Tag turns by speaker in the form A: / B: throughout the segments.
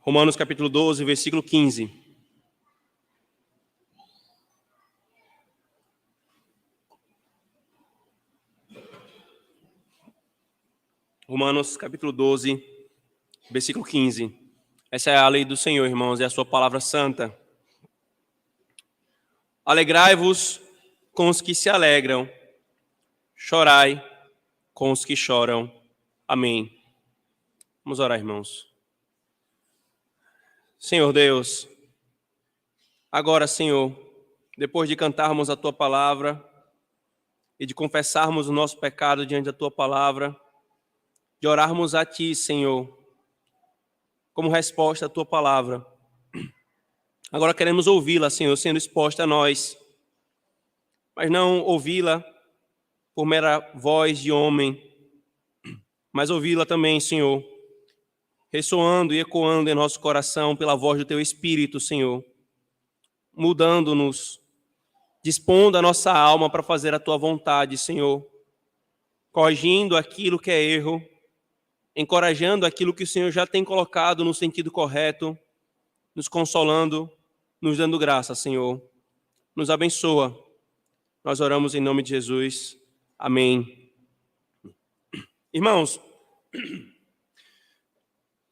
A: Romanos capítulo 12, versículo 15. Romanos capítulo 12, versículo 15. Essa é a lei do Senhor, irmãos, é a sua palavra santa. Alegrai-vos com os que se alegram, chorai com os que choram. Amém. Vamos orar, irmãos. Senhor Deus, agora, Senhor, depois de cantarmos a Tua palavra e de confessarmos o nosso pecado diante da Tua palavra, de orarmos a Ti, Senhor, como resposta à Tua palavra. Agora queremos ouvi-la, Senhor, sendo exposta a nós, mas não ouvi-la por mera voz de homem, mas ouvi-la também, Senhor, ressoando e ecoando em nosso coração pela voz do Teu Espírito, Senhor, mudando-nos, dispondo a nossa alma para fazer a Tua vontade, Senhor, corrigindo aquilo que é erro, encorajando aquilo que o Senhor já tem colocado no sentido correto, nos consolando, nos dando graça, Senhor. Nos abençoa. Nós oramos em nome de Jesus. Amém. Irmãos,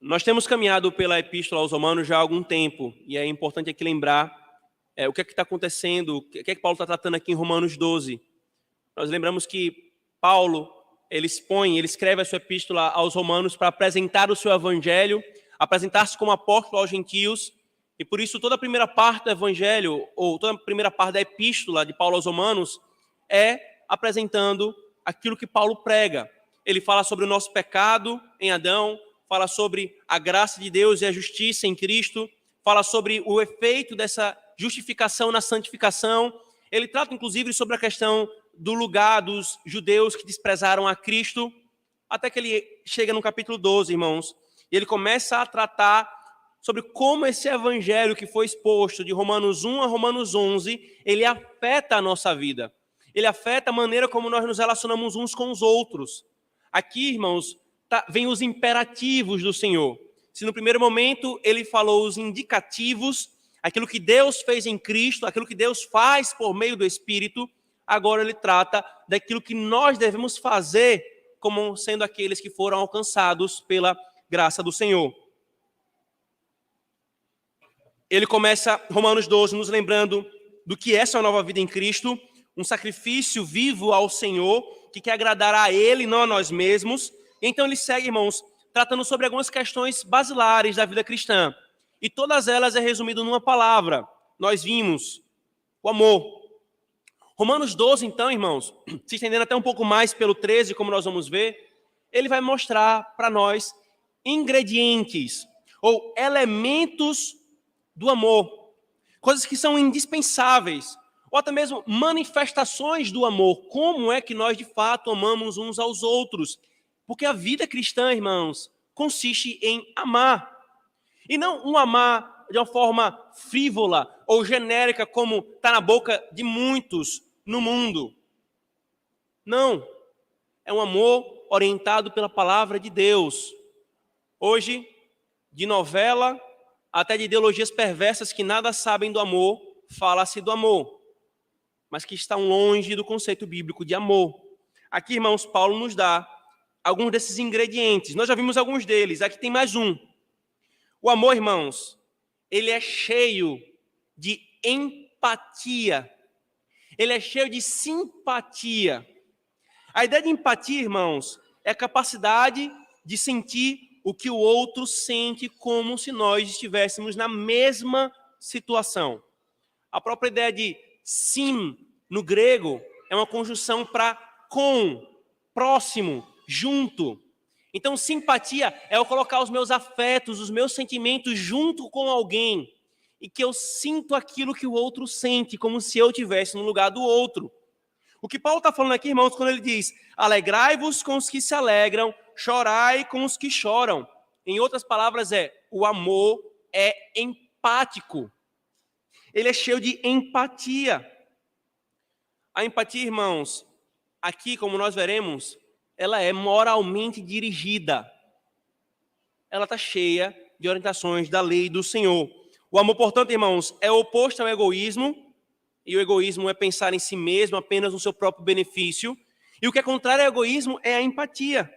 A: nós temos caminhado pela Epístola aos Romanos já há algum tempo, e é importante aqui lembrar o que é que está acontecendo, o que é que Paulo está tratando aqui em Romanos 12. Nós lembramos que Paulo, ele escreve a sua Epístola aos Romanos para apresentar o seu Evangelho, apresentar-se como apóstolo aos gentios, e por isso toda a primeira parte do Evangelho, ou toda a primeira parte da Epístola de Paulo aos Romanos, é apresentando aquilo que Paulo prega. Ele fala sobre o nosso pecado em Adão, fala sobre a graça de Deus e a justiça em Cristo, fala sobre o efeito dessa justificação na santificação. Ele trata, inclusive, sobre a questão do lugar dos judeus que desprezaram a Cristo, até que ele chega no capítulo 12, irmãos, e ele começa a tratar sobre como esse evangelho que foi exposto de Romanos 1 a Romanos 11, ele afeta a nossa vida. Ele afeta a maneira como nós nos relacionamos uns com os outros. Aqui, irmãos, vem os imperativos do Senhor. Se no primeiro momento ele falou os indicativos, aquilo que Deus fez em Cristo, aquilo que Deus faz por meio do Espírito, agora ele trata daquilo que nós devemos fazer como sendo aqueles que foram alcançados pela graça do Senhor. Ele começa Romanos 12 nos lembrando do que é essa nova vida em Cristo, um sacrifício vivo ao Senhor, que quer agradar a Ele, não a nós mesmos. Então ele segue, irmãos, tratando sobre algumas questões basilares da vida cristã. E todas elas é resumido numa palavra. Nós vimos o amor. Romanos 12, então, irmãos, se estendendo até um pouco mais pelo 13, como nós vamos ver, ele vai mostrar para nós ingredientes ou elementos do amor, coisas que são indispensáveis, ou até mesmo manifestações do amor. Como é que nós, de fato, amamos uns aos outros? Porque a vida cristã, irmãos, consiste em amar. E não um amar de uma forma frívola ou genérica, como está na boca de muitos no mundo. Não. É um amor orientado pela palavra de Deus. Hoje, de novela até de ideologias perversas que nada sabem do amor, fala-se do amor, mas que estão longe do conceito bíblico de amor. Aqui, irmãos, Paulo nos dá alguns desses ingredientes. Nós já vimos alguns deles, aqui tem mais um. O amor, irmãos, ele é cheio de empatia. Ele é cheio de simpatia. A ideia de empatia, irmãos, é a capacidade de sentir o que o outro sente, como se nós estivéssemos na mesma situação. A própria ideia de sim, no grego, é uma conjunção para com, próximo, junto. Então, simpatia é eu colocar os meus afetos, os meus sentimentos junto com alguém e que eu sinto aquilo que o outro sente, como se eu estivesse no lugar do outro. O que Paulo está falando aqui, irmãos, quando ele diz: alegrai-vos com os que se alegram, chorai com os que choram. Em outras palavras, o amor é empático. Ele é cheio de empatia. A empatia, irmãos, aqui, como nós veremos, ela é moralmente dirigida. Ela está cheia de orientações da lei do Senhor. O amor, portanto, irmãos, é oposto ao egoísmo, e o egoísmo é pensar em si mesmo, apenas no seu próprio benefício. E o que é contrário ao egoísmo é a empatia.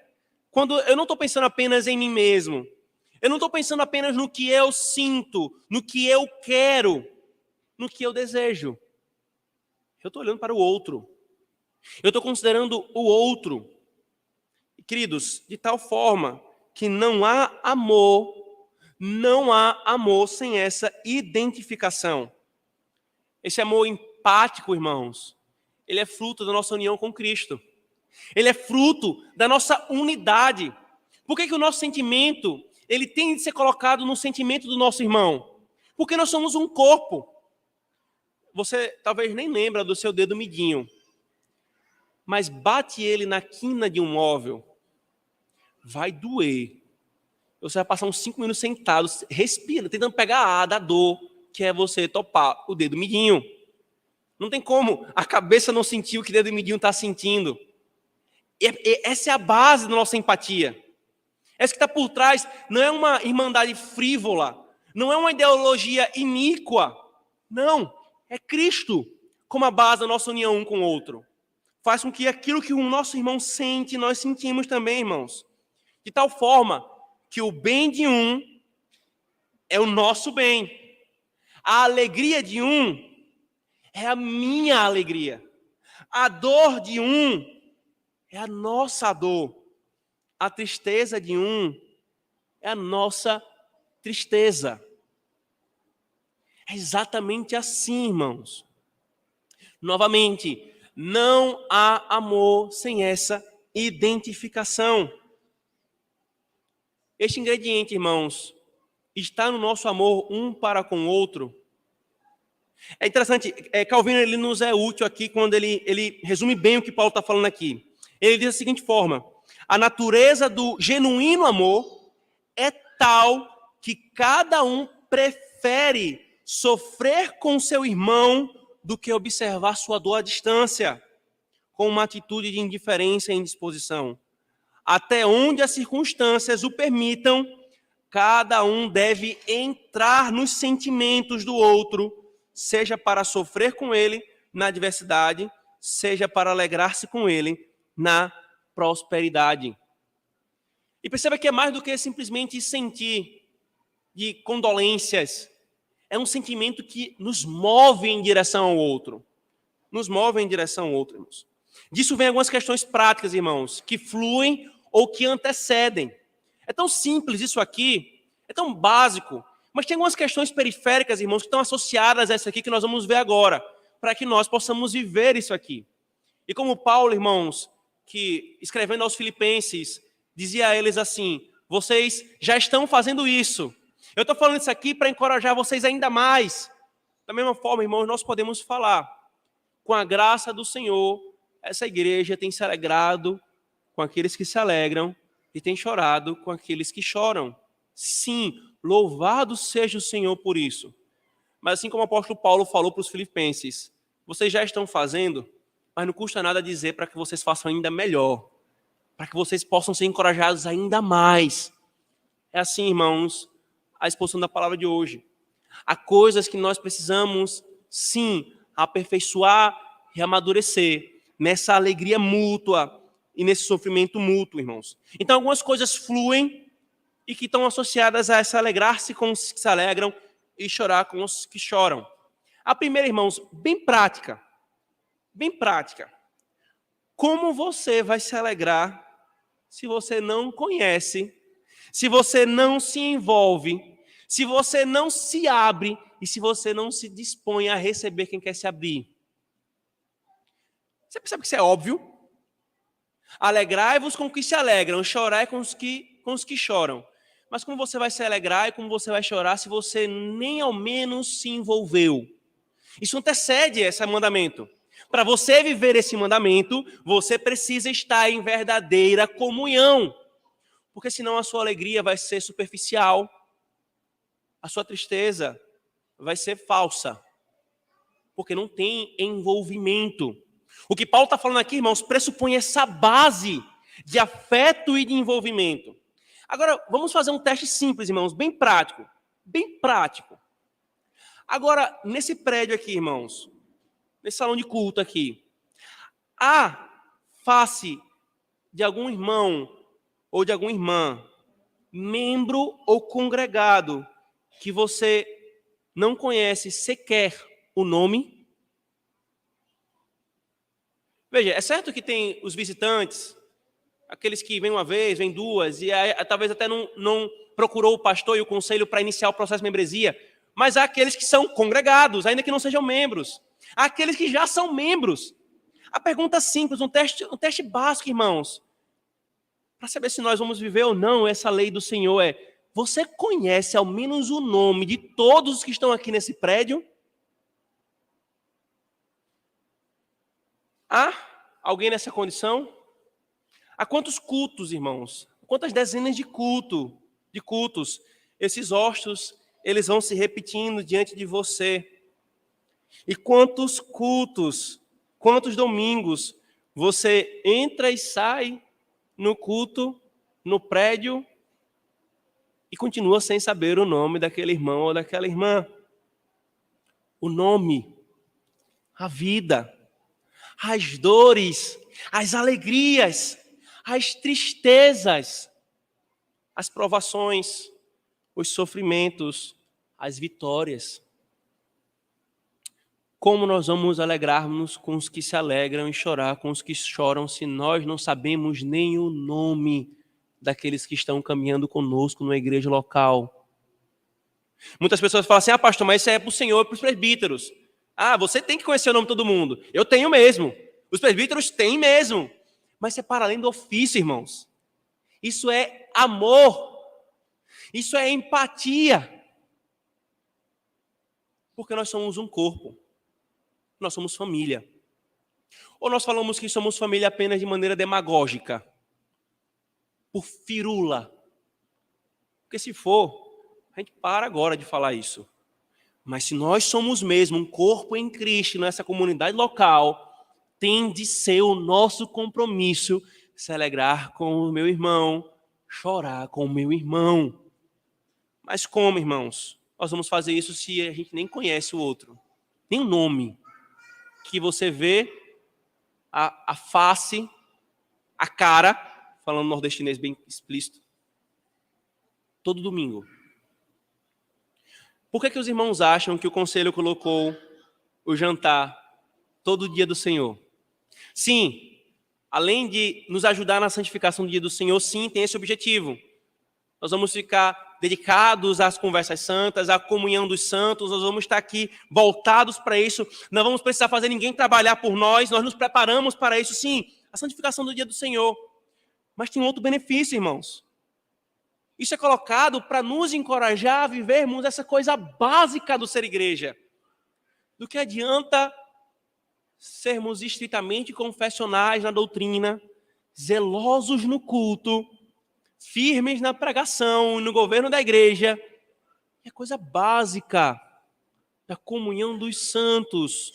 A: Quando eu não estou pensando apenas em mim mesmo, eu não estou pensando apenas no que eu sinto, no que eu quero, no que eu desejo. Eu estou olhando para o outro. Eu estou considerando o outro. Queridos, de tal forma que não há amor sem essa identificação. Esse amor empático, irmãos, ele é fruto da nossa união com Cristo. Ele é fruto da nossa unidade. Por que o nosso sentimento, ele tem de ser colocado no sentimento do nosso irmão? Porque nós somos um corpo. Você talvez nem lembra do seu dedo midinho, mas bate ele na quina de um móvel, vai doer. Você vai passar uns 5 minutos sentado, respirando, tentando pegar ar da dor, que é você topar o dedo midinho. Não tem como a cabeça não sentir o que o dedo midinho está sentindo. Essa é a base da nossa empatia. Essa que está por trás não é uma irmandade frívola, não é uma ideologia iníqua. Não, é Cristo como a base da nossa união um com o outro. Faz com que aquilo que o nosso irmão sente, nós sentimos também, irmãos. De tal forma que o bem de um é o nosso bem. A alegria de um é a minha alegria. A dor de um é a nossa dor. A tristeza de um é a nossa tristeza. É exatamente assim, irmãos. Novamente, não há amor sem essa identificação. Este ingrediente, irmãos, está no nosso amor um para com o outro. É interessante, Calvino ele nos é útil aqui quando ele resume bem o que Paulo está falando aqui. Ele diz da seguinte forma: a natureza do genuíno amor é tal que cada um prefere sofrer com seu irmão do que observar sua dor à distância, com uma atitude de indiferença e indisposição. Até onde as circunstâncias o permitam, cada um deve entrar nos sentimentos do outro, seja para sofrer com ele na adversidade, seja para alegrar-se com ele na prosperidade. E perceba que é mais do que simplesmente sentir de condolências. É um sentimento que nos move em direção ao outro. Nos move em direção ao outro, irmãos. Disso vem algumas questões práticas, irmãos, que fluem ou que antecedem. É tão simples isso aqui, é tão básico, mas tem algumas questões periféricas, irmãos, que estão associadas a essa aqui que nós vamos ver agora, para que nós possamos viver isso aqui. E como Paulo, irmãos, que escrevendo aos Filipenses, dizia a eles assim: vocês já estão fazendo isso. Eu estou falando isso aqui para encorajar vocês ainda mais. Da mesma forma, irmãos, nós podemos falar. Com a graça do Senhor, essa igreja tem se alegrado com aqueles que se alegram e tem chorado com aqueles que choram. Sim, louvado seja o Senhor por isso. Mas assim como o apóstolo Paulo falou para os filipenses, vocês já estão fazendo, mas não custa nada dizer para que vocês façam ainda melhor, para que vocês possam ser encorajados ainda mais. É assim, irmãos, a exposição da palavra de hoje. Há coisas que nós precisamos, sim, aperfeiçoar e amadurecer nessa alegria mútua e nesse sofrimento mútuo, irmãos. Então, algumas coisas fluem e que estão associadas a essa alegrar-se com os que se alegram e chorar com os que choram. A primeira, irmãos, bem prática. Bem prática. Como você vai se alegrar se você não conhece, se você não se envolve, se você não se abre e se você não se dispõe a receber quem quer se abrir? Você percebe que isso é óbvio? Alegrai-vos com os que se alegram, chorai com os que choram. Mas como você vai se alegrar e como você vai chorar se você nem ao menos se envolveu? Isso antecede esse mandamento. Para você viver esse mandamento, você precisa estar em verdadeira comunhão. Porque senão a sua alegria vai ser superficial, a sua tristeza vai ser falsa. Porque não tem envolvimento. O que Paulo está falando aqui, irmãos, pressupõe essa base de afeto e de envolvimento. Agora, vamos fazer um teste simples, irmãos, bem prático. Bem prático. Agora, nesse prédio aqui, irmãos, nesse salão de culto aqui, há face de algum irmão ou de alguma irmã, membro ou congregado, que você não conhece sequer o nome? Veja, é certo que tem os visitantes, aqueles que vêm uma vez, vêm duas, e aí, talvez até não procurou o pastor e o conselho para iniciar o processo de membresia, mas há aqueles que são congregados, ainda que não sejam membros. Há aqueles que já são membros. A pergunta simples, um teste básico, irmãos, para saber se nós vamos viver ou não essa lei do Senhor é: você conhece ao menos o nome de todos os que estão aqui nesse prédio? Há alguém nessa condição? Há quantos cultos, irmãos? Quantas dezenas de cultos? Esses ossos, eles vão se repetindo diante de você. E quantos cultos, quantos domingos você entra e sai no culto, no prédio, e continua sem saber o nome daquele irmão ou daquela irmã? O nome, a vida, as dores, as alegrias, as tristezas, as provações, os sofrimentos, as vitórias. Como nós vamos alegrar-nos com os que se alegram e chorar com os que choram se nós não sabemos nem o nome daqueles que estão caminhando conosco na igreja local? Muitas pessoas falam assim: pastor, mas isso é para o senhor e para os presbíteros. Você tem que conhecer o nome de todo mundo. Eu tenho mesmo. Os presbíteros têm mesmo. Mas isso é para além do ofício, irmãos. Isso é amor. Isso é empatia. Porque nós somos um corpo. Nós somos família. Ou nós falamos que somos família apenas de maneira demagógica, por firula? Porque se for, a gente para agora de falar isso. Mas se nós somos mesmo um corpo em Cristo nessa comunidade local, tem de ser o nosso compromisso se alegrar com o meu irmão, chorar com o meu irmão. Mas como, irmãos, nós vamos fazer isso se a gente nem conhece o outro? Nem o nome. Que você vê a face, a cara, falando nordestinês bem explícito, todo domingo. Por que os irmãos acham que o conselho colocou o jantar todo dia do Senhor? Sim, além de nos ajudar na santificação do dia do Senhor, sim, tem esse objetivo. Nós vamos ficar dedicados às conversas santas, à comunhão dos santos, nós vamos estar aqui voltados para isso, não vamos precisar fazer ninguém trabalhar por nós nos preparamos para isso, sim, a santificação do dia do Senhor. Mas tem um outro benefício, irmãos. Isso é colocado para nos encorajar a vivermos essa coisa básica do ser igreja. Do que adianta sermos estritamente confessionais na doutrina, zelosos no culto, firmes na pregação, no governo da igreja. É coisa básica da comunhão dos santos,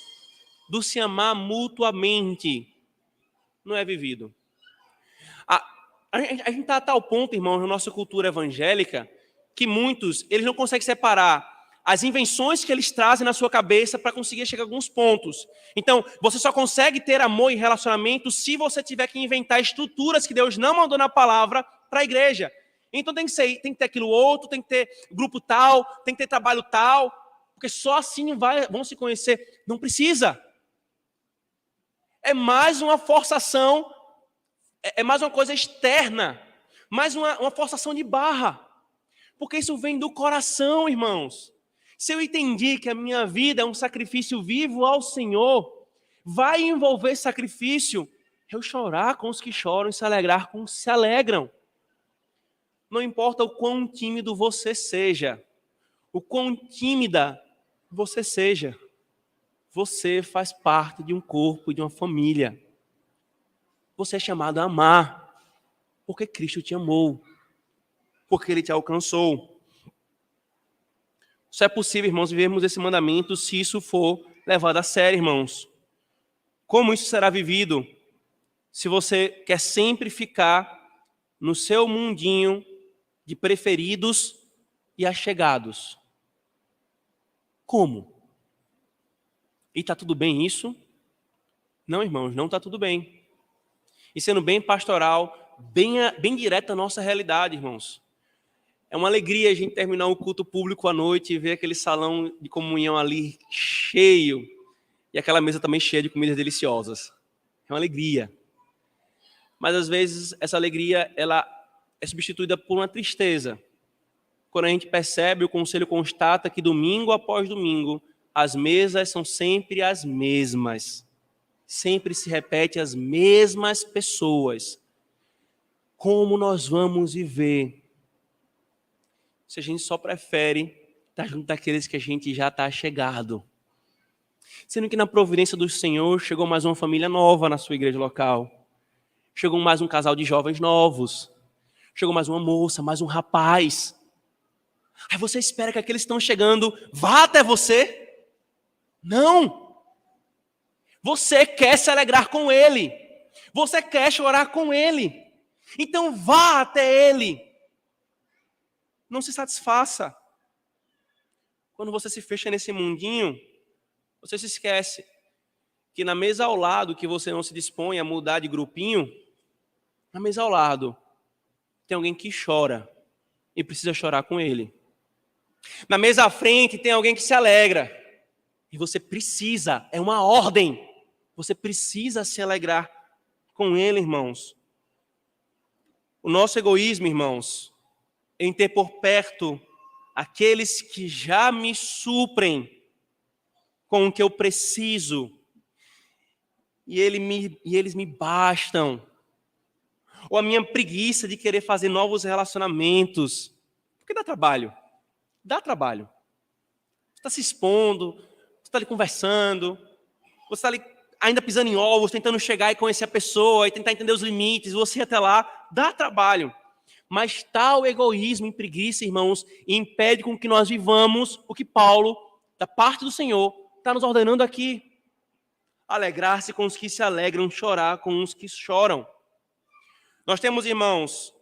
A: do se amar mutuamente, não é vivido. A gente está a tal ponto, irmãos, na nossa cultura evangélica, que muitos, eles não conseguem separar as invenções que eles trazem na sua cabeça para conseguir chegar a alguns pontos. Então, você só consegue ter amor e relacionamento se você tiver que inventar estruturas que Deus não mandou na palavra para a igreja. Então tem que ter aquilo outro, tem que ter grupo tal, tem que ter trabalho tal, porque só assim vão se conhecer. Não precisa. É mais uma forçação, é mais uma coisa externa, mais uma forçação de barra. Porque isso vem do coração, irmãos. Se eu entendi que a minha vida é um sacrifício vivo ao Senhor, vai envolver sacrifício eu chorar com os que choram e se alegrar com os que se alegram. Não importa o quão tímido você seja, o quão tímida você seja, você faz parte de um corpo, de uma família. Você é chamado a amar, porque Cristo te amou, porque Ele te alcançou. Só é possível, irmãos, vivermos esse mandamento se isso for levado a sério, irmãos. Como isso será vivido se você quer sempre ficar no seu mundinho, de preferidos e achegados. Como? E está tudo bem isso? Não, irmãos, não está tudo bem. E sendo bem pastoral, bem direto à nossa realidade, irmãos. É uma alegria a gente terminar o culto público à noite e ver aquele salão de comunhão ali cheio e aquela mesa também cheia de comidas deliciosas. É uma alegria. Mas às vezes essa alegria ela é substituída por uma tristeza. Quando a gente percebe, o conselho constata que domingo após domingo as mesas são sempre as mesmas. Sempre se repete as mesmas pessoas. Como nós vamos viver se a gente só prefere estar junto daqueles que a gente já está chegado? Sendo que na providência do Senhor chegou mais uma família nova na sua igreja local. Chegou mais um casal de jovens novos. Chegou mais uma moça, mais um rapaz. Aí você espera que aqueles que estão chegando vá até você? Não! Você quer se alegrar com ele. Você quer chorar com ele. Então vá até ele. Não se satisfaça. Quando você se fecha nesse mundinho, você se esquece que na mesa ao lado, que você não se dispõe a mudar de grupinho, na mesa ao lado tem alguém que chora e precisa chorar com ele. Na mesa à frente tem alguém que se alegra e você precisa, é uma ordem, você precisa se alegrar com ele, irmãos. O nosso egoísmo, irmãos, em ter por perto aqueles que já me suprem com o que eu preciso e eles me bastam. Ou a minha preguiça de querer fazer novos relacionamentos. Porque dá trabalho. Dá trabalho. Você está se expondo, você está ali conversando, você está ali ainda pisando em ovos, tentando chegar e conhecer a pessoa, e tentar entender os limites, você até lá, dá trabalho. Mas tal egoísmo e preguiça, irmãos, impede com que nós vivamos o que Paulo, da parte do Senhor, está nos ordenando aqui. Alegrar-se com os que se alegram, chorar com os que choram. Nós temos, irmãos,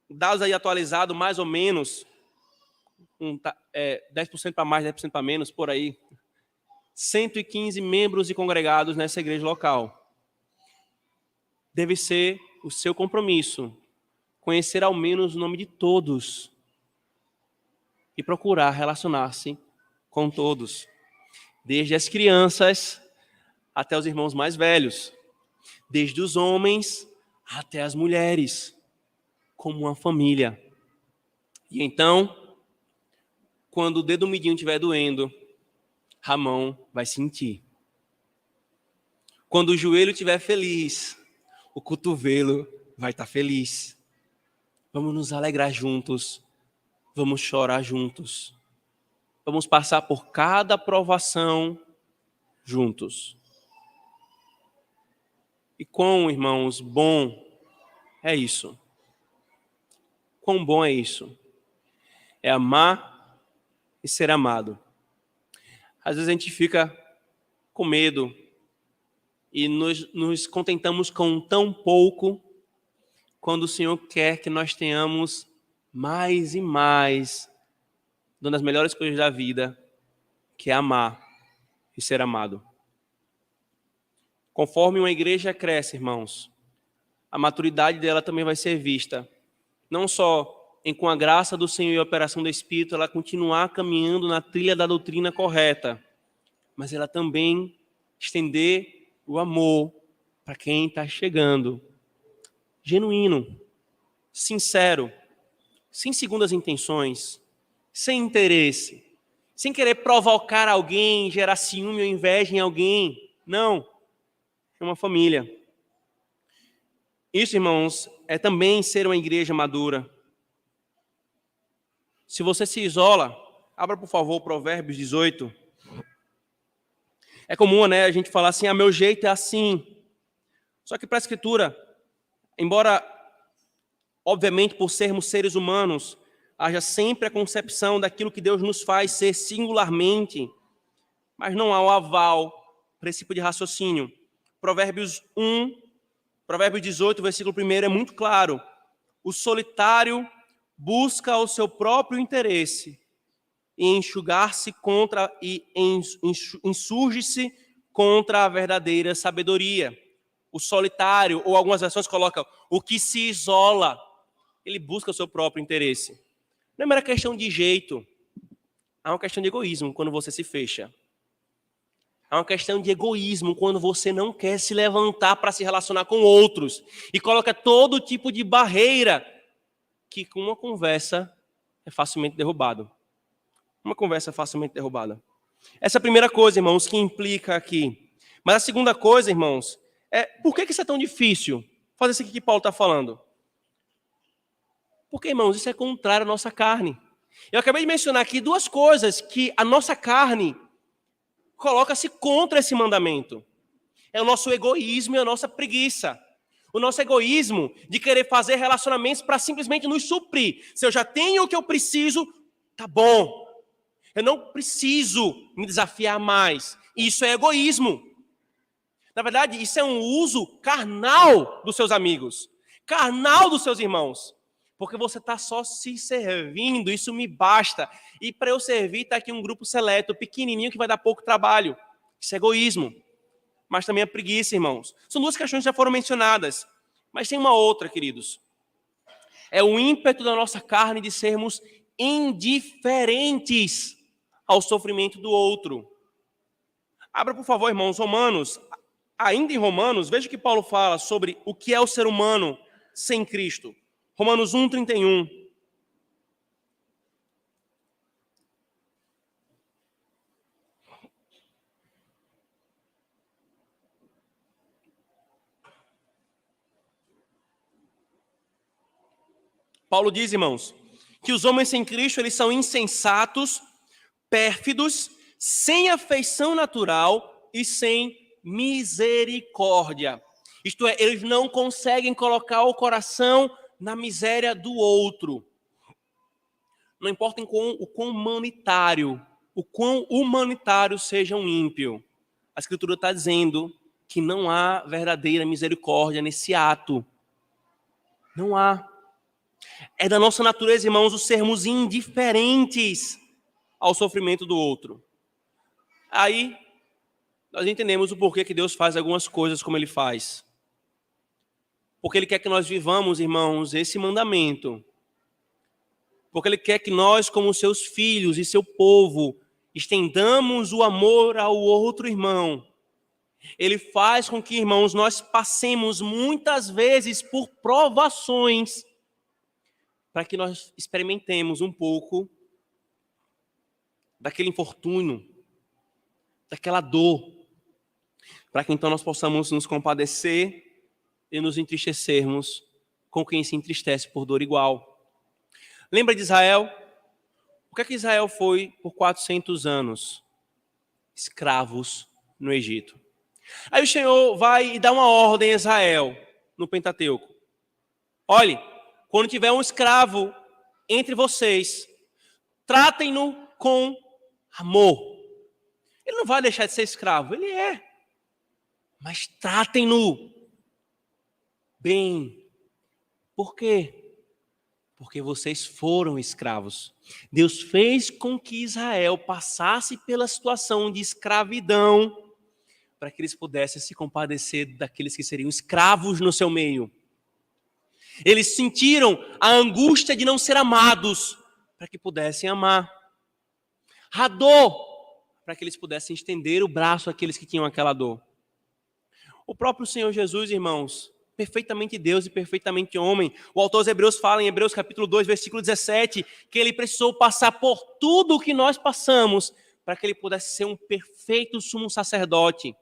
A: dados aí atualizados, mais ou menos, 10% para mais, 10% para menos, por aí, 115 membros e congregados nessa igreja local. Deve ser o seu compromisso conhecer ao menos o nome de todos e procurar relacionar-se com todos, desde as crianças até os irmãos mais velhos, desde os homens até as mulheres, como uma família. E então, quando o dedo midinho estiver doendo, a mão vai sentir. Quando o joelho estiver feliz, o cotovelo vai estar feliz. Vamos nos alegrar juntos, vamos chorar juntos, vamos passar por cada provação juntos. E quão, irmãos, bom é isso. Quão bom é isso. É amar e ser amado. Às vezes a gente fica com medo e nos contentamos com tão pouco quando o Senhor quer que nós tenhamos mais e mais uma das melhores coisas da vida, que é amar e ser amado. Conforme uma igreja cresce, irmãos, a maturidade dela também vai ser vista. Não só em com a graça do Senhor e a operação do Espírito, ela continuar caminhando na trilha da doutrina correta, mas ela também estender o amor para quem está chegando. Genuíno, sincero, sem segundas intenções, sem interesse, sem querer provocar alguém, gerar ciúme ou inveja em alguém. Não. É uma família. Isso, irmãos, é também ser uma igreja madura. Se você se isola, abra, por favor, Provérbios 18. É comum, né, a gente falar assim, meu jeito é assim. Só que para a Escritura, embora, obviamente, por sermos seres humanos, haja sempre a concepção daquilo que Deus nos faz ser singularmente, mas não há o aval para esse tipo de raciocínio. Provérbios 18, versículo 1 é muito claro. O solitário busca o seu próprio interesse e enxugar-se contra e insurge-se contra a verdadeira sabedoria. O solitário, ou algumas versões colocam o que se isola, ele busca o seu próprio interesse. Não é mera questão de jeito, é uma questão de egoísmo quando você se fecha. É uma questão de egoísmo quando você não quer se levantar para se relacionar com outros e coloca todo tipo de barreira que com uma conversa é facilmente derrubado. Uma conversa é facilmente derrubada. Essa é a primeira coisa, irmãos, que implica aqui. Mas a segunda coisa, irmãos, é por que isso é tão difícil? Fazer isso aqui que Paulo está falando. Porque, irmãos, isso é contrário à nossa carne. Eu acabei de mencionar aqui duas coisas que a nossa carne coloca-se contra esse mandamento. É o nosso egoísmo e a nossa preguiça. O nosso egoísmo de querer fazer relacionamentos para simplesmente nos suprir. Se eu já tenho o que eu preciso, tá bom. Eu não preciso me desafiar mais. Isso é egoísmo. Na verdade, isso é um uso carnal dos seus amigos. Carnal dos seus irmãos. Porque você está só se servindo, isso me basta. E para eu servir, está aqui um grupo seleto, pequenininho, que vai dar pouco trabalho. Isso é egoísmo. Mas também é preguiça, irmãos. São duas questões que já foram mencionadas. Mas tem uma outra, queridos. É o ímpeto da nossa carne de sermos indiferentes ao sofrimento do outro. Abra, por favor, irmãos, Romanos. Ainda em Romanos, veja o que Paulo fala sobre o que é o ser humano sem Cristo. Romanos 1:31. Paulo diz, irmãos, que os homens sem Cristo, eles são insensatos, pérfidos, sem afeição natural e sem misericórdia. Isto é, eles não conseguem colocar o coração na miséria do outro. Não importa o quão humanitário seja um ímpio. A Escritura está dizendo que não há verdadeira misericórdia nesse ato. Não há. É da nossa natureza, irmãos, os sermos indiferentes ao sofrimento do outro. Aí, nós entendemos o porquê que Deus faz algumas coisas como Ele faz. Porque Ele quer que nós vivamos, irmãos, esse mandamento. Porque Ele quer que nós, como seus filhos e seu povo, estendamos o amor ao outro irmão. Ele faz com que, irmãos, nós passemos muitas vezes por provações para que nós experimentemos um pouco daquele infortúnio, daquela dor, para que então nós possamos nos compadecer e nos entristecermos com quem se entristece por dor igual. Lembra de Israel? O que é que Israel foi por 400 anos? Escravos no Egito. Aí o Senhor vai e dá uma ordem a Israel, no Pentateuco. Olhe, quando tiver um escravo entre vocês, tratem-no com amor. Ele não vai deixar de ser escravo, ele é. Mas tratem-no bem. Por quê? Porque vocês foram escravos. Deus fez com que Israel passasse pela situação de escravidão para que eles pudessem se compadecer daqueles que seriam escravos no seu meio. Eles sentiram a angústia de não ser amados para que pudessem amar. A dor para que eles pudessem estender o braço àqueles que tinham aquela dor. O próprio Senhor Jesus, irmãos, perfeitamente Deus e perfeitamente homem. O autor aos Hebreus fala em Hebreus capítulo 2, versículo 17, que ele precisou passar por tudo o que nós passamos para que ele pudesse ser um perfeito sumo sacerdote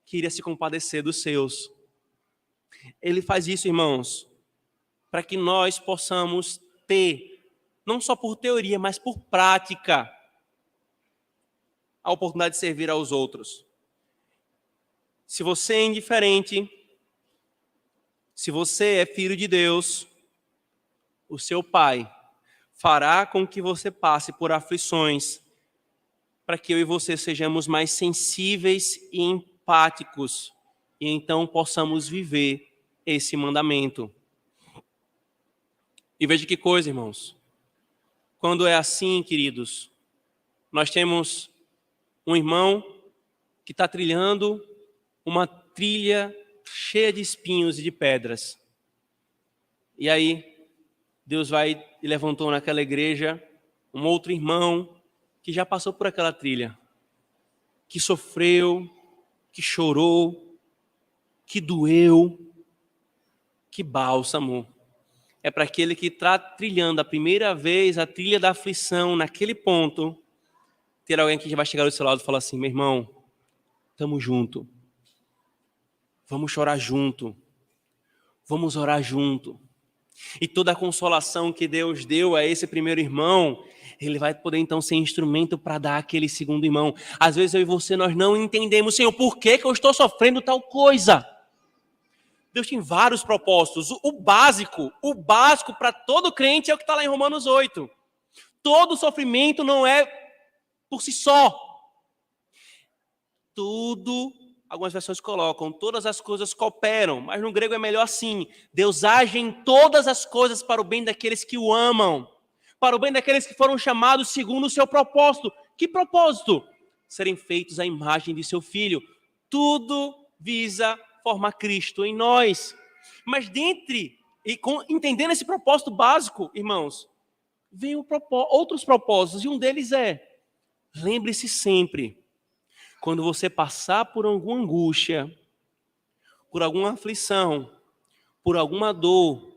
A: que iria se compadecer dos seus. Ele faz isso, irmãos, para que nós possamos ter, não só por teoria, mas por prática, a oportunidade de servir aos outros. Se você é indiferente, se você é filho de Deus, o seu Pai fará com que você passe por aflições para que eu e você sejamos mais sensíveis e empáticos e então possamos viver esse mandamento. E veja que coisa, irmãos. Quando é assim, queridos, nós temos um irmão que está trilhando uma trilha cheia de espinhos e de pedras. E aí, Deus vai e levantou naquela igreja um outro irmão que já passou por aquela trilha, que sofreu, que chorou, que doeu, que bálsamo. É para aquele que está trilhando a primeira vez a trilha da aflição, naquele ponto, ter alguém que vai chegar do seu lado e falar assim: meu irmão, estamos junto, vamos chorar junto, vamos orar junto. E toda a consolação que Deus deu a esse primeiro irmão, ele vai poder então ser instrumento para dar àquele segundo irmão. Às vezes eu e você, nós não entendemos, Senhor, por que eu estou sofrendo tal coisa? Deus tem vários propósitos. O básico para todo crente é o que está lá em Romanos 8. Todo sofrimento não é por si só. Tudo, algumas versões colocam, todas as coisas cooperam, mas no grego é melhor assim: Deus age em todas as coisas para o bem daqueles que o amam, para o bem daqueles que foram chamados segundo o seu propósito. Que propósito? Serem feitos à imagem de seu Filho. Tudo visa formar Cristo em nós. Mas entendendo esse propósito básico, irmãos, vem outros propósitos, e um deles é: lembre-se sempre, quando você passar por alguma angústia, por alguma aflição, por alguma dor,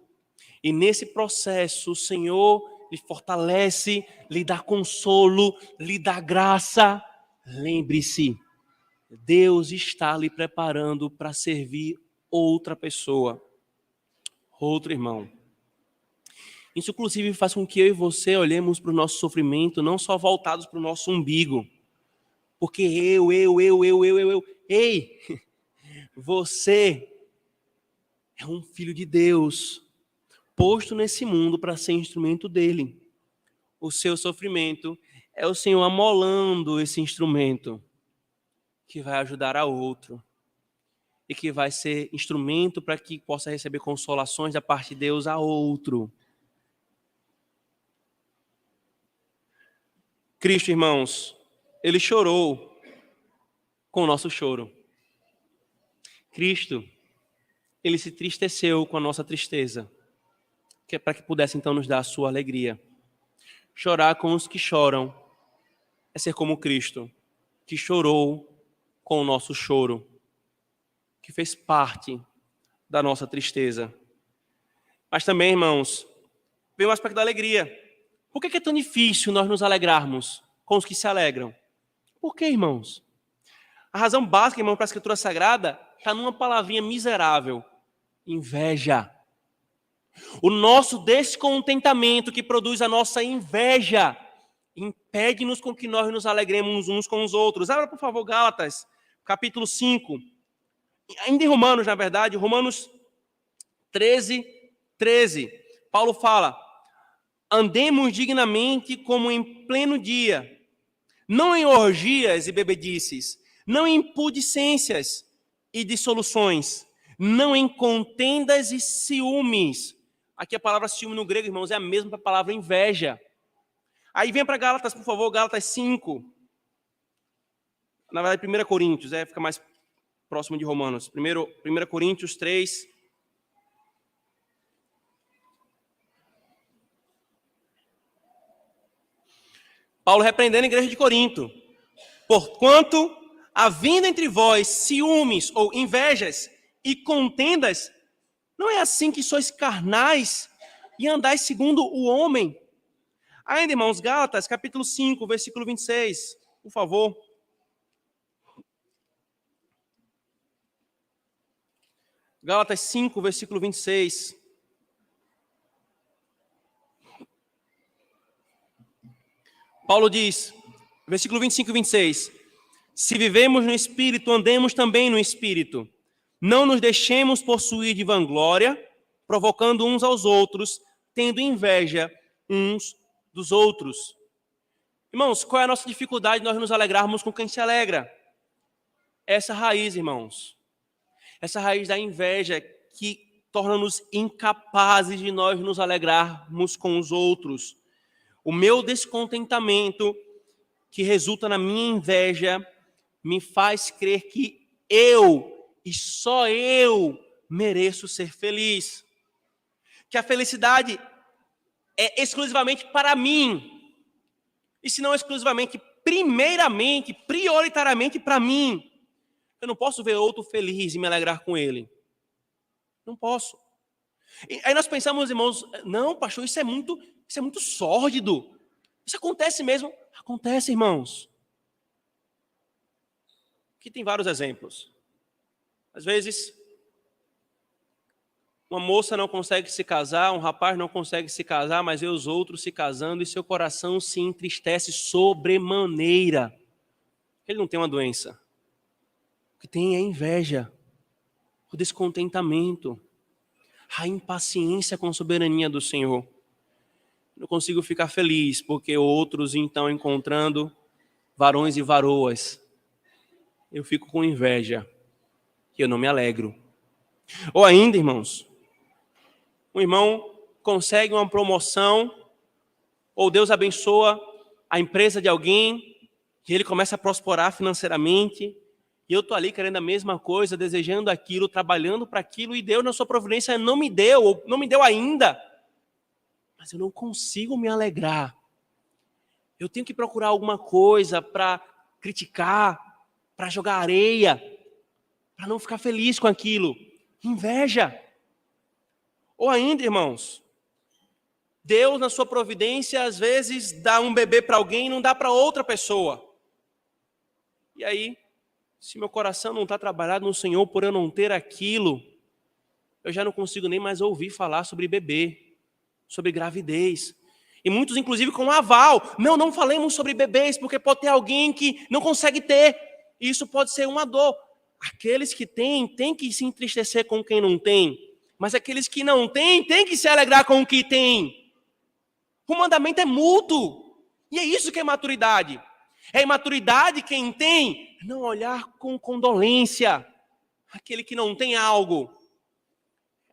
A: e nesse processo o Senhor lhe fortalece, lhe dá consolo, lhe dá graça, lembre-se, Deus está lhe preparando para servir outra pessoa, outro irmão. Isso, inclusive, faz com que eu e você olhemos para o nosso sofrimento não só voltados para o nosso umbigo. Porque eu. Ei, você é um filho de Deus, posto nesse mundo para ser instrumento dele. O seu sofrimento é o Senhor amolando esse instrumento que vai ajudar a outro e que vai ser instrumento para que possa receber consolações da parte de Deus a outro. Cristo, irmãos, ele chorou com o nosso choro. Cristo, ele se entristeceu com a nossa tristeza, que é para que pudesse então nos dar a sua alegria. Chorar com os que choram é ser como Cristo, que chorou com o nosso choro, que fez parte da nossa tristeza. Mas também, irmãos, vem o aspecto da alegria. Por que é tão difícil nós nos alegrarmos com os que se alegram? Por que, irmãos? A razão básica, irmão, para a Escritura Sagrada está numa palavrinha miserável: inveja. O nosso descontentamento que produz a nossa inveja impede-nos com que nós nos alegremos uns com os outros. Abra, por favor, Gálatas, capítulo 5. Ainda em Romanos, na verdade, Romanos 13. Paulo fala: andemos dignamente como em pleno dia, não em orgias e bebedices, não em impudicências e dissoluções, não em contendas e ciúmes. Aqui a palavra ciúme no grego, irmãos, é a mesma palavra inveja. Aí vem para Gálatas, por favor, Gálatas 5. Na verdade, 1 Coríntios, fica mais próximo de Romanos. 1 Coríntios 3. Paulo repreendendo a igreja de Corinto: porquanto, havendo entre vós ciúmes ou invejas e contendas, não é assim que sois carnais e andais segundo o homem? Ainda, irmãos, Gálatas, capítulo 5, versículo 26, por favor. Gálatas 5, versículo 26. Paulo diz, versículo 25 e 26, se vivemos no Espírito, andemos também no Espírito. Não nos deixemos possuir de vanglória, provocando uns aos outros, tendo inveja uns dos outros. Irmãos, qual é a nossa dificuldade de nós nos alegrarmos com quem se alegra? Essa raiz, irmãos. Essa raiz da inveja que torna-nos incapazes de nós nos alegrarmos com os outros. O meu descontentamento, que resulta na minha inveja, me faz crer que eu, e só eu, mereço ser feliz. Que a felicidade é exclusivamente para mim. E se não exclusivamente, primeiramente, prioritariamente para mim. Eu não posso ver outro feliz e me alegrar com ele. Não posso. E aí nós pensamos, irmãos, não, pastor, isso é muito sórdido. Isso acontece mesmo? Acontece, irmãos. Aqui tem vários exemplos. Às vezes, uma moça não consegue se casar, um rapaz não consegue se casar, mas vê os outros se casando e seu coração se entristece sobremaneira. Ele não tem uma doença. O que tem é inveja, o descontentamento, a impaciência com a soberania do Senhor. Não consigo ficar feliz porque outros estão encontrando varões e varoas. Eu fico com inveja e eu não me alegro. Ou ainda, irmãos, um irmão consegue uma promoção ou Deus abençoa a empresa de alguém e ele começa a prosperar financeiramente e eu estou ali querendo a mesma coisa, desejando aquilo, trabalhando para aquilo e Deus na sua providência não me deu, ou não me deu ainda. Mas eu não consigo me alegrar. Eu tenho que procurar alguma coisa para criticar, para jogar areia, para não ficar feliz com aquilo. Inveja. Ou ainda, irmãos, Deus na sua providência às vezes dá um bebê para alguém e não dá para outra pessoa. E aí, se meu coração não está trabalhado no Senhor por eu não ter aquilo, eu já não consigo nem mais ouvir falar sobre bebê, sobre gravidez. E muitos, inclusive, com aval. Não falemos sobre bebês, porque pode ter alguém que não consegue ter. E isso pode ser uma dor. Aqueles que têm que se entristecer com quem não tem. Mas aqueles que não têm que se alegrar com o que tem. O mandamento é mútuo. E é isso que é maturidade. É imaturidade quem tem, não olhar com condolência aquele que não tem algo.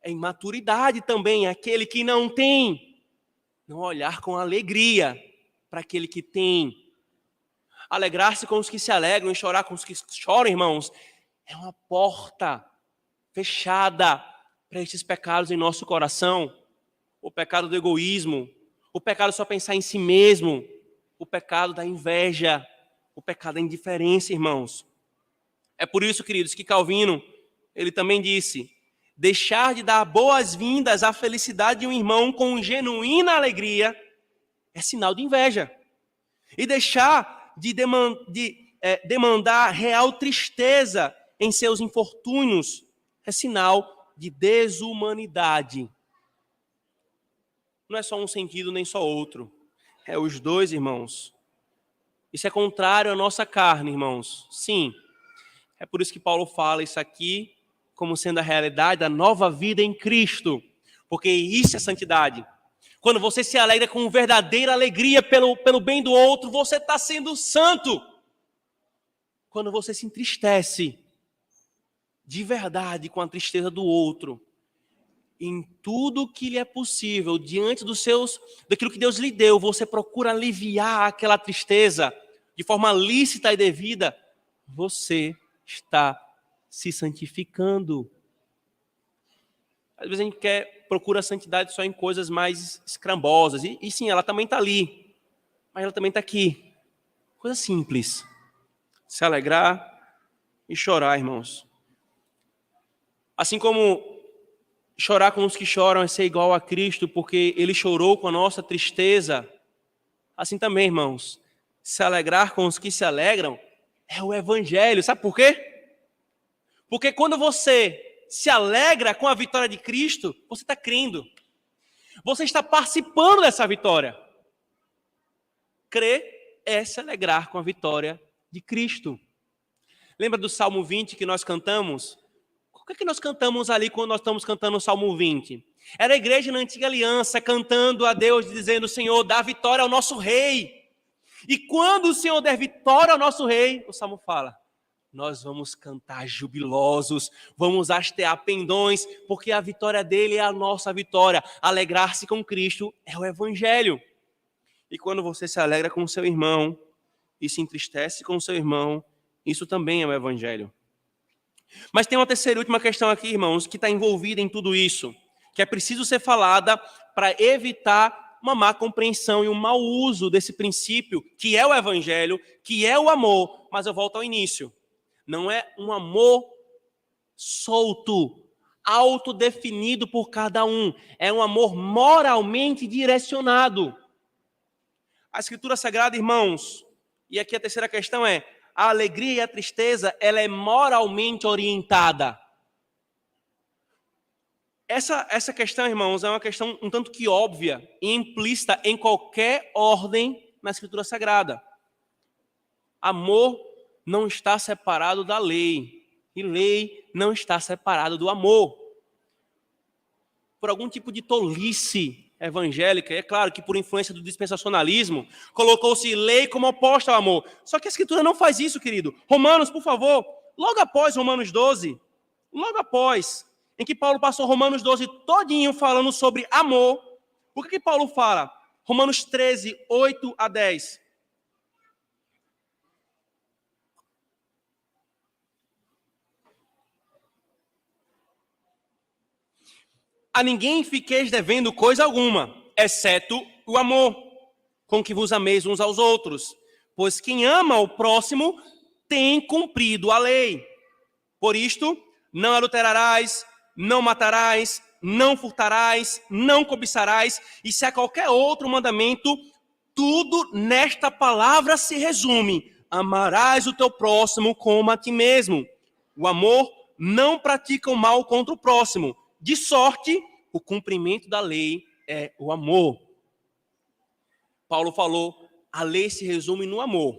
A: É imaturidade também aquele que não tem, não olhar com alegria para aquele que tem. Alegrar-se com os que se alegram e chorar com os que choram, irmãos, é uma porta fechada para esses pecados em nosso coração. O pecado do egoísmo, o pecado de só pensar em si mesmo, o pecado da inveja, o pecado da indiferença, irmãos. É por isso, queridos, que Calvino, ele também disse, deixar de dar boas-vindas à felicidade de um irmão com genuína alegria é sinal de inveja. E deixar de demandar real tristeza em seus infortúnios é sinal de desumanidade. Não é só um sentido nem só outro. É os dois, irmãos. Isso é contrário à nossa carne, irmãos. Sim. É por isso que Paulo fala isso aqui como sendo a realidade da nova vida em Cristo. Porque isso é santidade. Quando você se alegra com verdadeira alegria pelo bem do outro, você está sendo santo. Quando você se entristece de verdade com a tristeza do outro, em tudo que lhe é possível, diante daquilo que Deus lhe deu, você procura aliviar aquela tristeza de forma lícita e devida, você está se santificando. Às vezes a gente procura a santidade só em coisas mais escrambosas, e sim, ela também está ali, mas ela também está aqui. Coisa simples. Se alegrar e chorar, irmãos. Assim como chorar com os que choram é ser igual a Cristo, porque Ele chorou com a nossa tristeza. Assim também, irmãos, se alegrar com os que se alegram é o Evangelho. Sabe por quê? Porque quando você se alegra com a vitória de Cristo, você está crendo. Você está participando dessa vitória. Crer é se alegrar com a vitória de Cristo. Lembra do Salmo 20 que nós cantamos? O que nós cantamos ali quando nós estamos cantando o Salmo 20? Era a igreja na antiga aliança cantando a Deus, dizendo: Senhor, dá vitória ao nosso rei. E quando o Senhor der vitória ao nosso rei, o Salmo fala: nós vamos cantar jubilosos, vamos hastear pendões, porque a vitória dele é a nossa vitória. Alegrar-se com Cristo é o evangelho. E quando você se alegra com o seu irmão e se entristece com o seu irmão, isso também é o evangelho. Mas tem uma terceira e última questão aqui, irmãos, que está envolvida em tudo isso, que é preciso ser falada para evitar uma má compreensão e um mau uso desse princípio, que é o evangelho, que é o amor. Mas eu volto ao início. Não é um amor solto, autodefinido por cada um. É um amor moralmente direcionado. A Escritura Sagrada, irmãos, e aqui a terceira questão é, a alegria e a tristeza, ela é moralmente orientada. Essa questão, irmãos, é uma questão um tanto que óbvia e implícita em qualquer ordem na Escritura Sagrada. Amor não está separado da lei, e lei não está separada do amor. Por algum tipo de tolice evangélica, é claro que por influência do dispensacionalismo, colocou-se lei como oposta ao amor. Só que a Escritura não faz isso, querido. Romanos, por favor, logo após Romanos 12, logo após, em que Paulo passou Romanos 12 todinho falando sobre amor, o que Paulo fala? Romanos 13, 8 a 10. A ninguém fiqueis devendo coisa alguma, exceto o amor, com que vos ameis uns aos outros. Pois quem ama o próximo tem cumprido a lei. Por isto, não adulterarás, não matarás, não furtarás, não cobiçarás, e se há qualquer outro mandamento, tudo nesta palavra se resume: amarás o teu próximo como a ti mesmo. O amor não pratica o mal contra o próximo. De sorte, o cumprimento da lei é o amor. Paulo falou, a lei se resume no amor.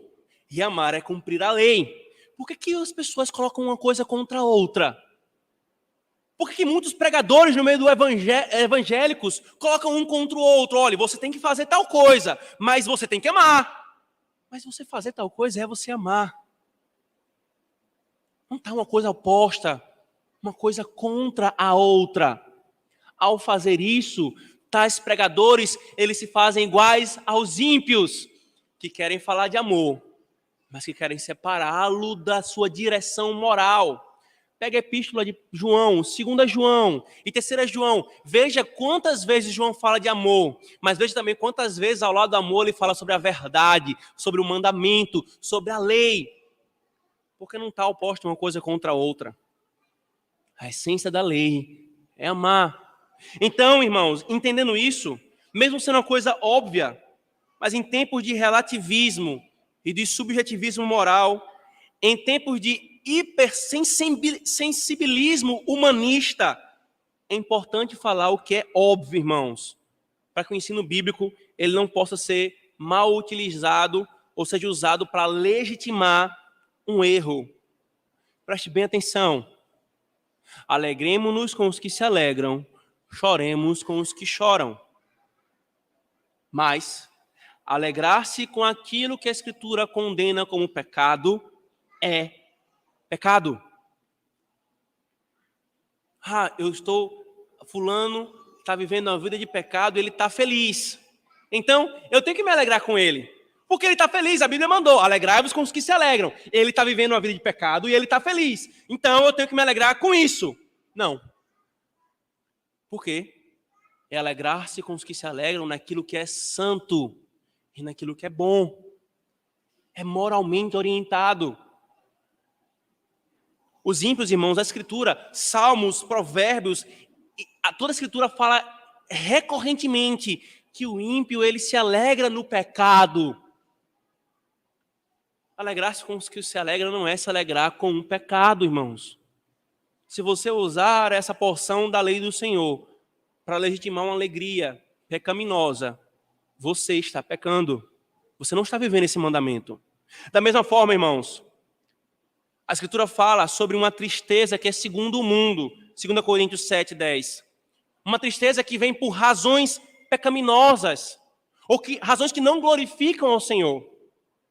A: E amar é cumprir a lei. Por que as pessoas colocam uma coisa contra a outra? Por que muitos pregadores no meio do evangélicos colocam um contra o outro? Olha, você tem que fazer tal coisa, mas você tem que amar. Mas você fazer tal coisa é você amar. Não está uma coisa oposta, uma coisa contra a outra. Ao fazer isso, tais pregadores, eles se fazem iguais aos ímpios, que querem falar de amor, mas que querem separá-lo da sua direção moral. Pega a epístola de João, 2 João e 3 João. Veja quantas vezes João fala de amor, mas veja também quantas vezes ao lado do amor ele fala sobre a verdade, sobre o mandamento, sobre a lei. Porque não está oposto uma coisa contra a outra. A essência da lei é amar. Então, irmãos, entendendo isso, mesmo sendo uma coisa óbvia, mas em tempos de relativismo e de subjetivismo moral, em tempos de hipersensibilismo humanista, é importante falar o que é óbvio, irmãos, para que o ensino bíblico ele não possa ser mal utilizado, ou seja, usado para legitimar um erro. Preste bem atenção. Alegremo-nos com os que se alegram, choremos com os que choram. Mas alegrar-se com aquilo que a Escritura condena como pecado é pecado. Fulano está vivendo uma vida de pecado, ele está feliz. Então, eu tenho que me alegrar com ele. Porque ele está feliz, a Bíblia mandou, alegrai-vos com os que se alegram. Ele está vivendo uma vida de pecado e ele está feliz. Então, eu tenho que me alegrar com isso. Não. Por quê? É alegrar-se com os que se alegram naquilo que é santo e naquilo que é bom. É moralmente orientado. Os ímpios, irmãos, a Escritura, Salmos, Provérbios, toda a Escritura fala recorrentemente que o ímpio ele se alegra no pecado. Alegrar-se com os que se alegram não é se alegrar com um pecado, irmãos. Se você usar essa porção da lei do Senhor para legitimar uma alegria pecaminosa, você está pecando. Você não está vivendo esse mandamento. Da mesma forma, irmãos, a Escritura fala sobre uma tristeza que é segundo o mundo, 2 Coríntios 7, 10. Uma tristeza que vem por razões pecaminosas, ou razões que não glorificam ao Senhor.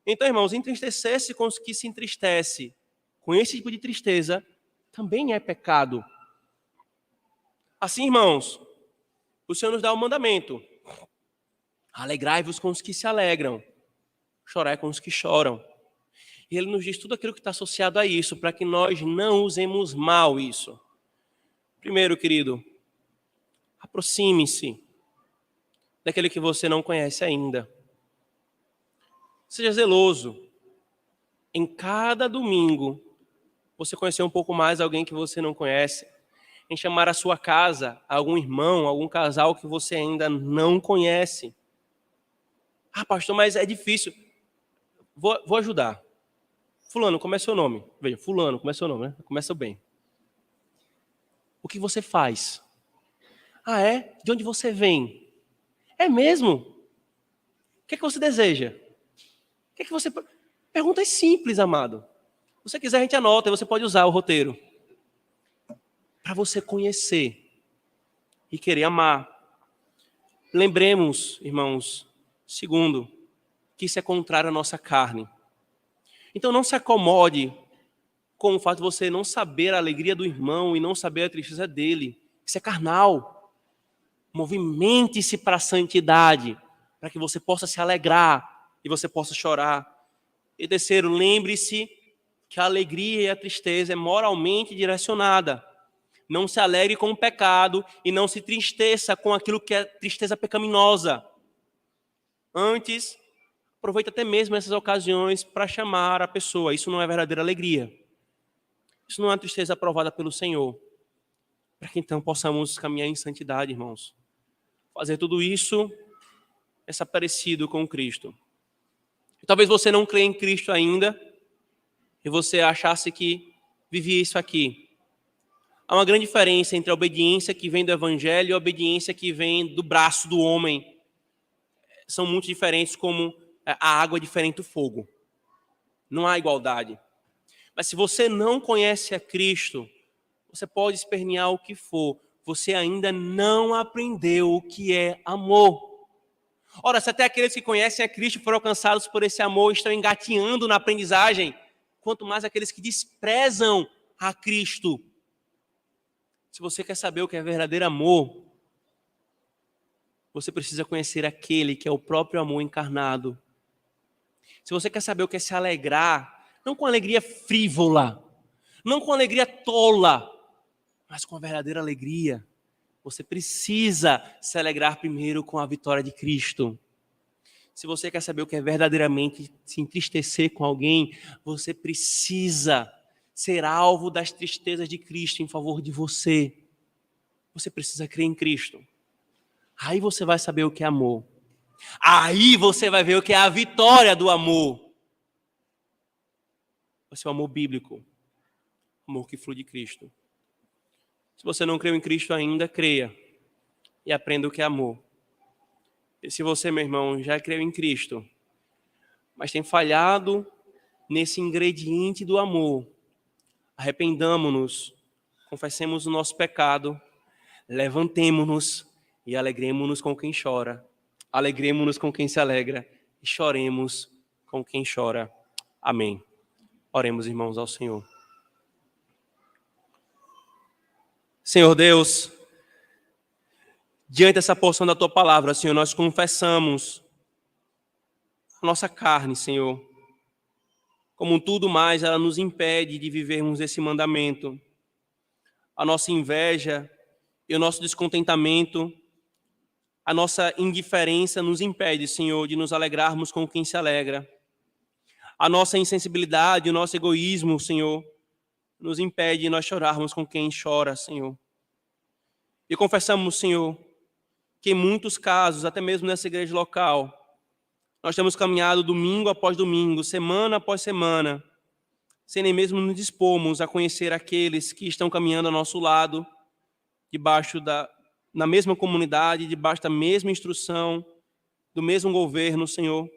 A: Então, irmãos, entristecer-se com os que se entristecem, com esse tipo de tristeza também é pecado. Assim, irmãos, o Senhor nos dá um mandamento: alegrai-vos com os que se alegram, chorai com os que choram. E Ele nos diz tudo aquilo que está associado a isso, para que nós não usemos mal isso. Primeiro, querido, aproxime-se daquele que você não conhece ainda. Seja zeloso. Em cada domingo, você conhecer um pouco mais alguém que você não conhece. Em chamar à sua casa algum irmão, algum casal que você ainda não conhece. Ah, pastor, mas é difícil. Vou ajudar. Fulano, como é seu nome? Veja, fulano, como é seu nome, né? Começa bem. O que você faz? Ah, é? De onde você vem? É mesmo? O que é que você deseja? O que é que você... Perguntas simples, amado. Se você quiser, a gente anota e você pode usar o roteiro. Para você conhecer e querer amar. Lembremos, irmãos, segundo, que isso é contrário à nossa carne. Então não se acomode com o fato de você não saber a alegria do irmão e não saber a tristeza dele. Isso é carnal. Movimente-se para a santidade, para que você possa se alegrar e você possa chorar. E terceiro, lembre-se que a alegria e a tristeza é moralmente direcionada. Não se alegre com o pecado e não se tristeça com aquilo que é tristeza pecaminosa. Antes, aproveite até mesmo essas ocasiões para chamar a pessoa. Isso não é verdadeira alegria. Isso não é uma tristeza aprovada pelo Senhor. Para que então possamos caminhar em santidade, irmãos. Fazer tudo isso é ser parecido com Cristo. Talvez você não crê em Cristo ainda e você achasse que vivia isso aqui. Há uma grande diferença entre a obediência que vem do Evangelho e a obediência que vem do braço do homem. São muito diferentes, como a água é diferente do fogo. Não há igualdade. Mas se você não conhece a Cristo, você pode espernear o que for, você ainda não aprendeu o que é amor. Ora, se até aqueles que conhecem a Cristo foram alcançados por esse amor, estão engatinhando na aprendizagem, quanto mais aqueles que desprezam a Cristo. Se você quer saber o que é verdadeiro amor, você precisa conhecer aquele que é o próprio amor encarnado. Se você quer saber o que é se alegrar, não com alegria frívola, não com alegria tola, mas com a verdadeira alegria, você precisa se alegrar primeiro com a vitória de Cristo. Se você quer saber o que é verdadeiramente se entristecer com alguém, você precisa ser alvo das tristezas de Cristo em favor de você. Você precisa crer em Cristo. Aí você vai saber o que é amor. Aí você vai ver o que é a vitória do amor. Vai ser o amor bíblico. O amor que flui de Cristo. Se você não creu em Cristo ainda, creia. E aprenda o que é amor. E se você, meu irmão, já creu em Cristo, mas tem falhado nesse ingrediente do amor, arrependamo-nos, confessemos o nosso pecado, levantemo-nos e alegremo-nos com quem chora. Alegremo-nos com quem se alegra e choremos com quem chora. Amém. Oremos, irmãos, ao Senhor. Senhor Deus, diante dessa porção da Tua palavra, Senhor, nós confessamos a nossa carne, Senhor. Como tudo mais, ela nos impede de vivermos esse mandamento. A nossa inveja e o nosso descontentamento, a nossa indiferença nos impede, Senhor, de nos alegrarmos com quem se alegra. A nossa insensibilidade, o nosso egoísmo, Senhor, nos impede de nós chorarmos com quem chora, Senhor. E confessamos, Senhor, que em muitos casos, até mesmo nessa igreja local, nós temos caminhado domingo após domingo, semana após semana, sem nem mesmo nos dispormos a conhecer aqueles que estão caminhando ao nosso lado, na mesma comunidade, debaixo da mesma instrução, do mesmo governo, Senhor.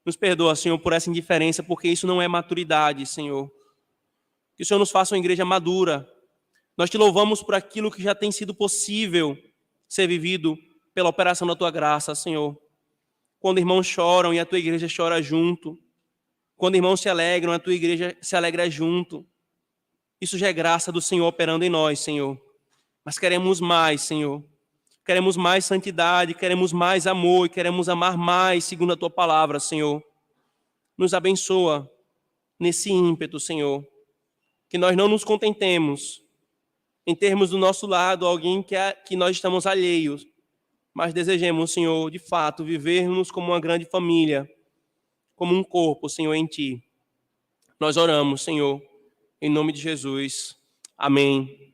A: Nos perdoa, Senhor, por essa indiferença, porque isso não é maturidade, Senhor. Que o Senhor nos faça uma igreja madura. Nós te louvamos por aquilo que já tem sido possível ser vivido pela operação da Tua graça, Senhor. Quando irmãos choram e a Tua igreja chora junto. Quando irmãos se alegram, a tua igreja se alegra junto. Isso já é graça do Senhor operando em nós, Senhor. Mas queremos mais, Senhor. Queremos mais santidade, queremos mais amor e queremos amar mais segundo a tua palavra, Senhor. Nos abençoa nesse ímpeto, Senhor. Que nós não nos contentemos em termos do nosso lado alguém que nós estamos alheios, mas desejemos, Senhor, de fato, vivermos como uma grande família, como um corpo, Senhor, em Ti. Nós oramos, Senhor, em nome de Jesus. Amém.